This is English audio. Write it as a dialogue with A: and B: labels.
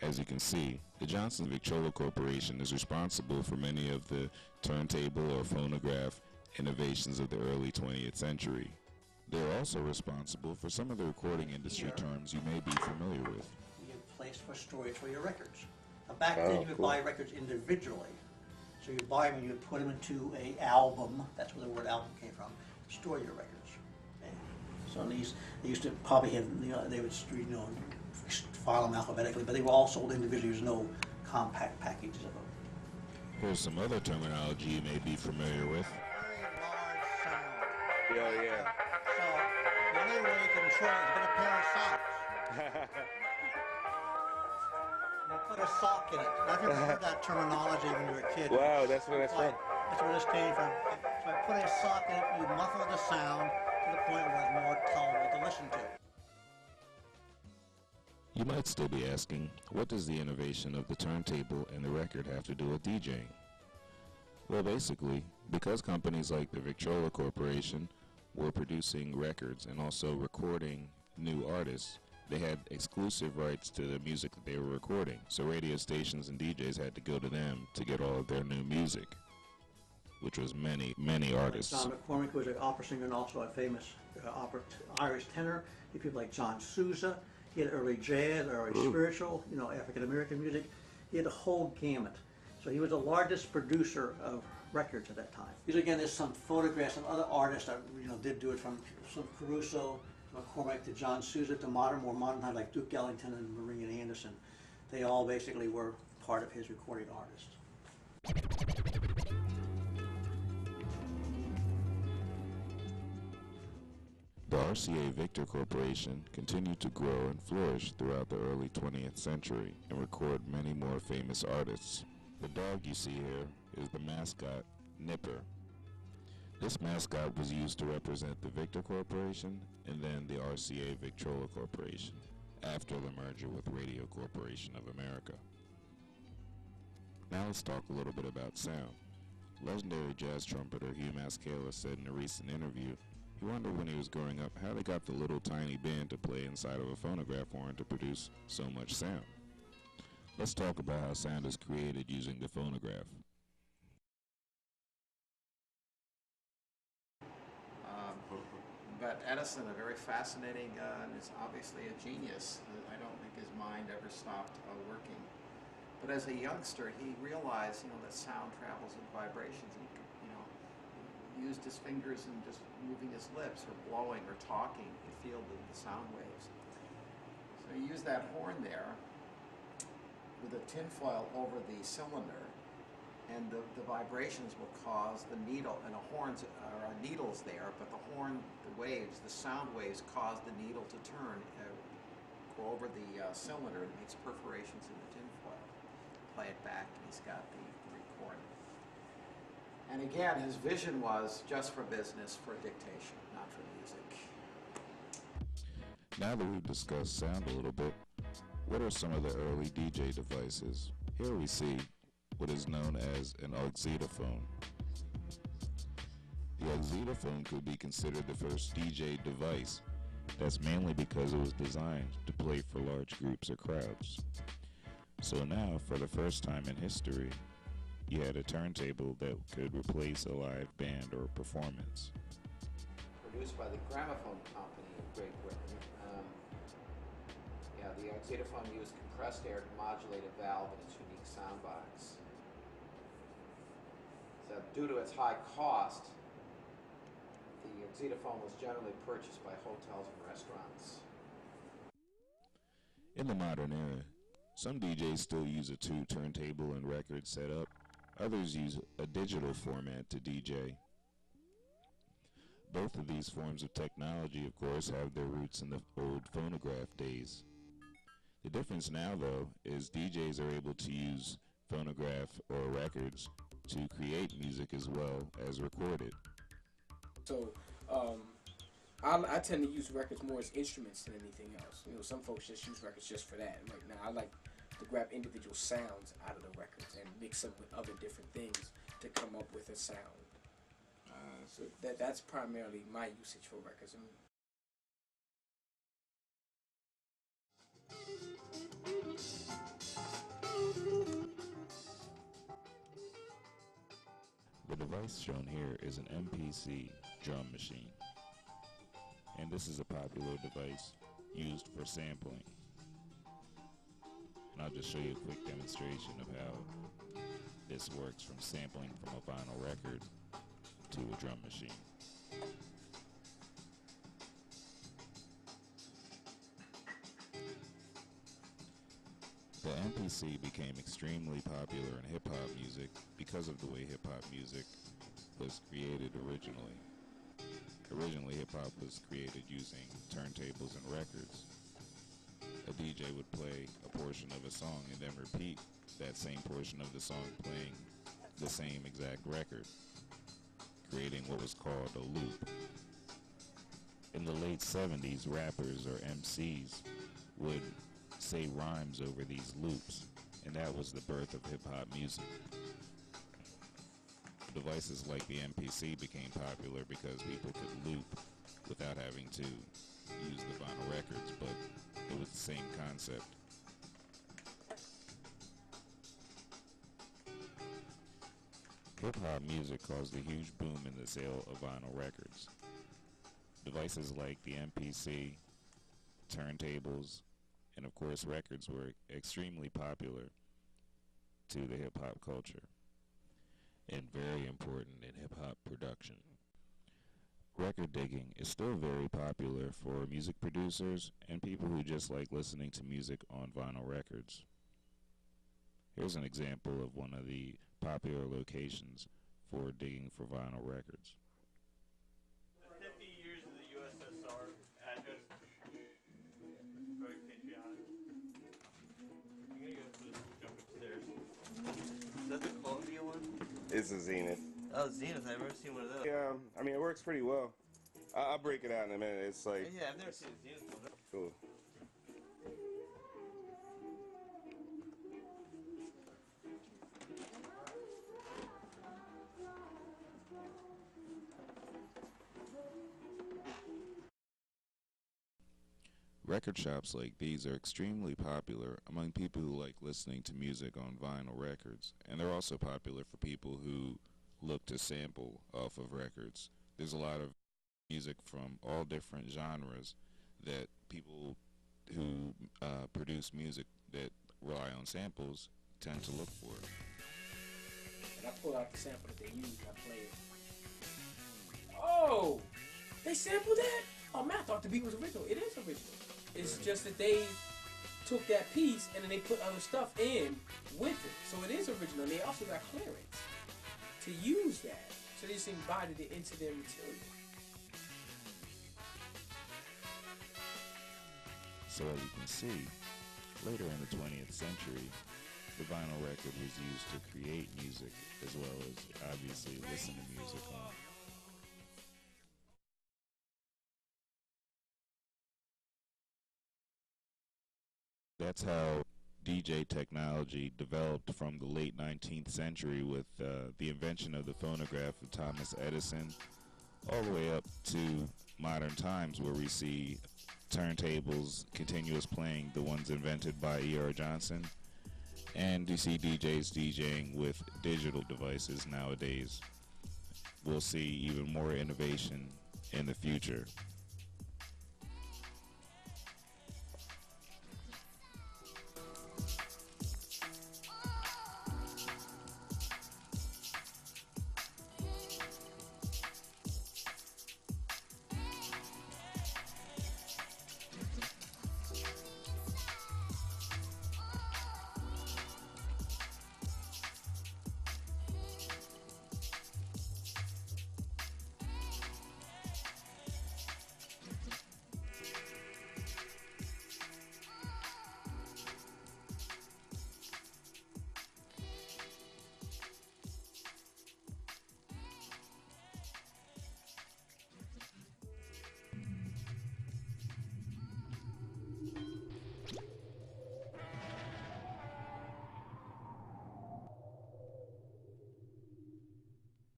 A: As you can see, the Johnson Victrola Corporation is responsible for many of the turntable or phonograph innovations of the early 20th century. They're also responsible for some of the recording industry terms you may be familiar with.
B: You have a place for storage for your records. Now back then you would buy records individually. So you buy them and you would put them into an album, that's where the word album came from, to store your records. And so these, they used to probably have, they would, file them alphabetically, but they were all sold individually. There's no compact packages of them.
A: Here's some other terminology you may be familiar with.
B: Very large sound.
C: Yeah.
B: So the only way you control it is put a pair of socks. You put a sock in it. I've never heard that terminology when you were a kid.
C: Wow, that's where that's from.
B: That's where this came from. So by putting a sock in it, you muffle the sound to the point where it's more tolerable to listen to.
A: You might still be asking, what does the innovation of the turntable and the record have to do with DJing? Well, basically, because companies like the Victrola Corporation were producing records and also recording new artists, they had exclusive rights to the music that they were recording. So radio stations and DJs had to go to them to get all of their new music, which was many, many artists.
B: John McCormick was an opera singer and also a famous Irish tenor. You had people like John Sousa. He had early jazz, early spiritual, African-American music. He had a whole gamut. So he was the largest producer of records at that time. These again, there's some photographs of other artists that did do it, from Caruso, McCormick to John Sousa to more modern times like Duke Ellington and Marian Anderson. They all basically were part of his recording artists.
A: The RCA Victor Corporation continued to grow and flourish throughout the early 20th century and record many more famous artists. The dog you see here is the mascot, Nipper. This mascot was used to represent the Victor Corporation and then the RCA Victrola Corporation after the merger with Radio Corporation of America. Now let's talk a little bit about sound. Legendary jazz trumpeter Hugh Masekela said in a recent interview he wondered when he was growing up how they got the little tiny band to play inside of a phonograph horn to produce so much sound. Let's talk about how sound is created using the phonograph.
D: But Edison, a very fascinating, and is obviously a genius. I don't think his mind ever stopped working. But as a youngster, he realized, that sound travels in vibrations. And he used his fingers and just moving his lips or blowing or talking, he feel the sound waves. So he used that horn there with a tinfoil over the cylinder, and the vibrations will cause the needle, and needles there, but the horn, the waves, the sound waves cause the needle to turn, go over the cylinder, and makes perforations in the tinfoil. Play it back, and he's got the recording. And again, his vision was just for business, for dictation, not for music.
A: Now that we've discussed sound a little bit, what are some of the early DJ devices? Here we see what is known as an auxetophone. The auxetophone could be considered the first DJ device. That's mainly because it was designed to play for large groups or crowds. So now, for the first time in history, you had a turntable that could replace a live band or performance.
E: Produced by the Gramophone Company of Great Britain. The auxetophone used compressed air to modulate a valve in its unique sound box. So due to its high cost, the auxetophone was generally purchased by hotels and restaurants.
A: In the modern era, some DJs still use a tube turntable and record setup. Others use a digital format to DJ. Both of these forms of technology, of course, have their roots in the old phonograph days. The difference now, though, is DJs are able to use phonograph or records to create music as well as record it.
F: So, I tend to use records more as instruments than anything else. Some folks just use records just for that. Right now, I like to grab individual sounds out of the records and mix them with other different things to come up with a sound. So that's primarily my usage for records.
A: device shown here is an MPC drum machine. And this is a popular device used for sampling. And I'll just show you a quick demonstration of how this works from sampling from a vinyl record to a drum machine. The MPC became extremely popular in hip-hop music because of the way hip-hop music was created originally. Originally, hip-hop was created using turntables and records. A DJ would play a portion of a song and then repeat that same portion of the song playing the same exact record, creating what was called a loop. In the late 70s, rappers or MCs would say rhymes over these loops, and that was the birth of hip-hop music. Devices like the MPC became popular because people could loop without having to use the vinyl records, but it was the same concept. Hip-hop music caused a huge boom in the sale of vinyl records. Devices like the MPC, turntables, and of course records were extremely popular to the hip-hop culture and very important in hip-hop production. Record digging is still very popular for music producers and people who just like listening to music on vinyl records. Here's an example of one of the popular locations for digging for vinyl records.
G: The 50 years of the USSR address, very patriotic. You're gonna go jump upstairs.
H: Is that the Columbia one?
C: It's a Zenith.
H: Oh, Zenith. I've never seen one of those.
C: Yeah, I mean, it works pretty well. I'll break it out in a minute. It's like,
H: Yeah, I've never seen a Zenith one.
C: cool.
A: Record shops like these are extremely popular among people who like listening to music on vinyl records, and they're also popular for people who look to sample off of records. There's a lot of music from all different genres that people who produce music that rely on samples tend to look for.
F: And I pull out the sample that they used and I play it. Oh! They sampled that? Oh man, I thought the beat was original. It is original. It's just that they took that piece and then they put other stuff in with it. So it is original. And they also got clearance to use that. So they just embodied it into their material.
A: So as you can see, later in the 20th century, the vinyl record was used to create music as well as obviously listen to music on. That's how DJ technology developed from the late 19th century with the invention of the phonograph of Thomas Edison all the way up to modern times where we see turntables, continuous playing, the ones invented by E.R. Johnson, and you see DJs DJing with digital devices nowadays. We'll see even more innovation in the future.